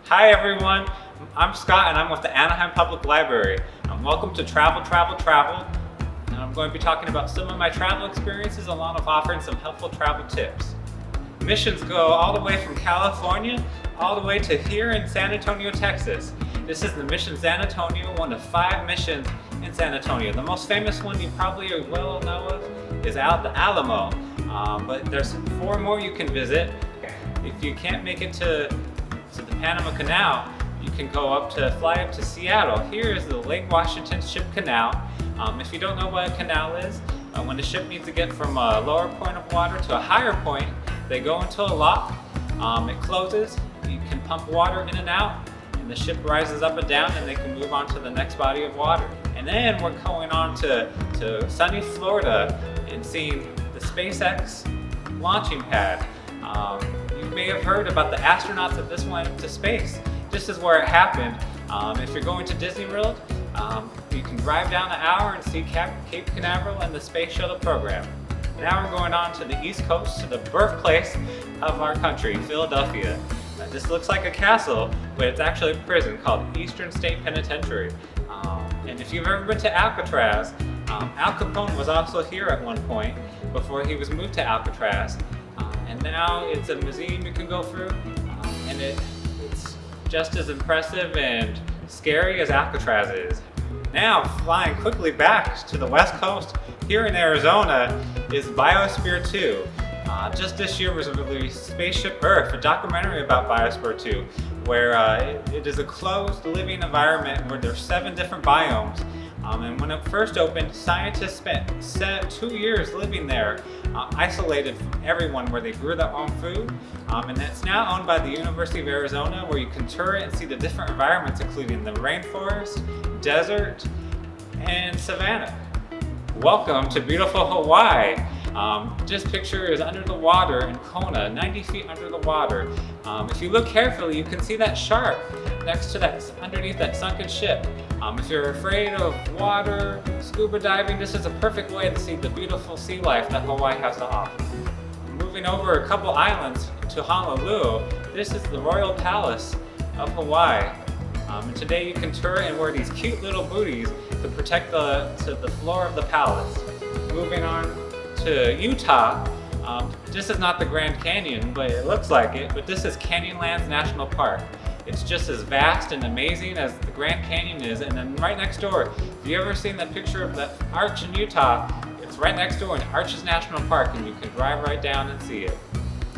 Hi everyone, I'm Scott and I'm with the Anaheim Public Library. Welcome to Travel, Travel, Travel. And I'm going to be talking about some of my travel experiences along with offering some helpful travel tips. Missions go all the way from California all the way to here in San Antonio, Texas. This is the Mission San Antonio, one of 5 missions in San Antonio. The most famous one you probably well know of is the Alamo, but there's 4 more you can visit. If you can't make it to the Panama Canal, you can fly up to Seattle. Here is the Lake Washington Ship Canal. If you don't know what a canal is, when the ship needs to get from a lower point of water to a higher point, they go into a lock, it closes, you can pump water in and out, and the ship rises up and down and they can move on to the next body of water. And then we're going on to sunny Florida and seeing the Spacex Launching Pad. You may have heard about the astronauts that just went to space. This is where it happened. If you're going to Disney World, you can drive down an hour and see Cape Canaveral and the Space Shuttle program. Now we're going on to the East Coast, to the birthplace of our country, Philadelphia. This looks like a castle, but it's actually a prison called Eastern State Penitentiary. And if you've ever been to Alcatraz, Al Capone was also here at one point before he was moved to Alcatraz. And now it's a museum you can go through, and it's just as impressive and scary as Alcatraz is. Now, flying quickly back to the West Coast, here in Arizona is Biosphere 2. Just this year was released Spaceship Earth, a documentary about Biosphere 2, where it is a closed living environment where there's 7 different biomes. And when it first opened, scientists spent 2 years living there, isolated from everyone, where they grew their own food. And it's now owned by the University of Arizona, where you can tour it and see the different environments, including the rainforest, desert, and savanna. Welcome to beautiful Hawaii. This picture is under the water in Kona, 90 feet under the water. If you look carefully, you can see that shark next to that, underneath that sunken ship. If you're afraid of water, scuba diving, this is a perfect way to see the beautiful sea life that Hawaii has to offer. Moving over a couple islands to Honolulu, this is the Royal Palace of Hawaii. And today you can tour and wear these cute little booties to protect the floor of the palace. Moving on to Utah, this is not the Grand Canyon, but it looks like it, but this is Canyonlands National Park. It's just as vast and amazing as the Grand Canyon is, and then right next door, if you ever seen that picture of that arch in Utah, it's right next door in Arches National Park, and you can drive right down and see it.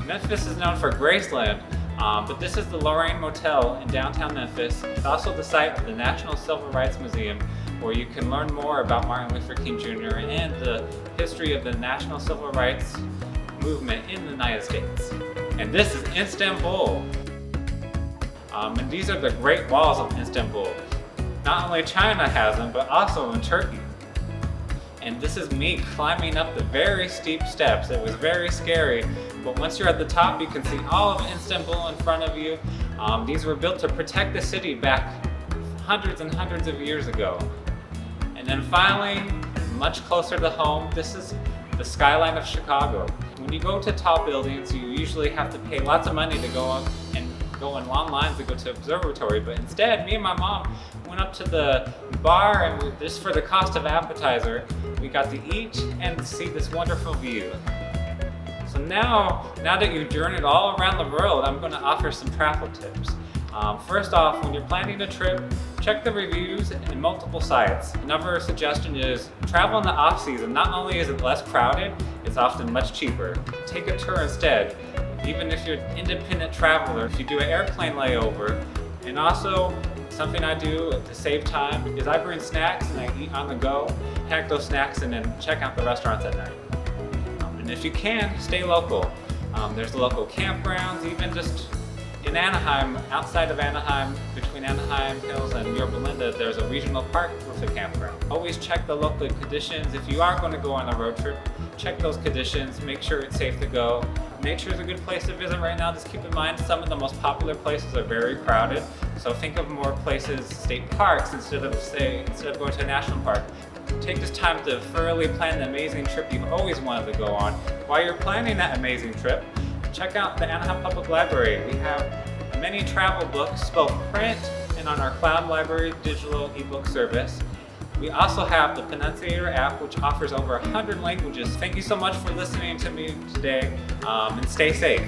Memphis is known for Graceland, but this is the Lorraine Motel in downtown Memphis. It's also the site of the National Civil Rights Museum, where you can learn more about Martin Luther King Jr. and the history of the National Civil Rights movement in the United States. And this is Istanbul. And these are the Great Walls of Istanbul. Not only China has them, but also in Turkey. And this is me climbing up the very steep steps. It was very scary, but once you're at the top, you can see all of Istanbul in front of you. These were built to protect the city back hundreds and hundreds of years ago. And then finally, much closer to home, this is the Skyline of Chicago. When you go to tall buildings, you usually have to pay lots of money to go up and go in long lines to go to observatory, but instead, me and my mom went up to the bar, and just for the cost of appetizer, we got to eat and see this wonderful view. So now that you've journeyed all around the world, I'm going to offer some travel tips. First off, when you're planning a trip, check the reviews in multiple sites. Another suggestion is travel in the off-season. Not only is it less crowded, it's often much cheaper. Take a tour instead. Even if you're an independent traveler, if you do an airplane layover. And also, something I do to save time is I bring snacks and I eat on the go, pack those snacks, and then check out the restaurants at night. And if you can, stay local. There's local campgrounds, even just in Anaheim, outside of Anaheim, between Anaheim Hills and Yorba Linda, there's a regional park with a campground. Always check the local conditions. If you are going to go on a road trip, check those conditions, make sure it's safe to go. Make sure it's a good place to visit right now. Just keep in mind some of the most popular places are very crowded. So think of more places, state parks, instead of going to a national park. Take this time to thoroughly plan the amazing trip you've always wanted to go on. While you're planning that amazing trip, check out the Anaheim Public Library. We have many travel books, both print and on our cloud library digital ebook service. We also have the Pronunciator app, which offers over 100 languages. Thank you so much for listening to me today, and stay safe.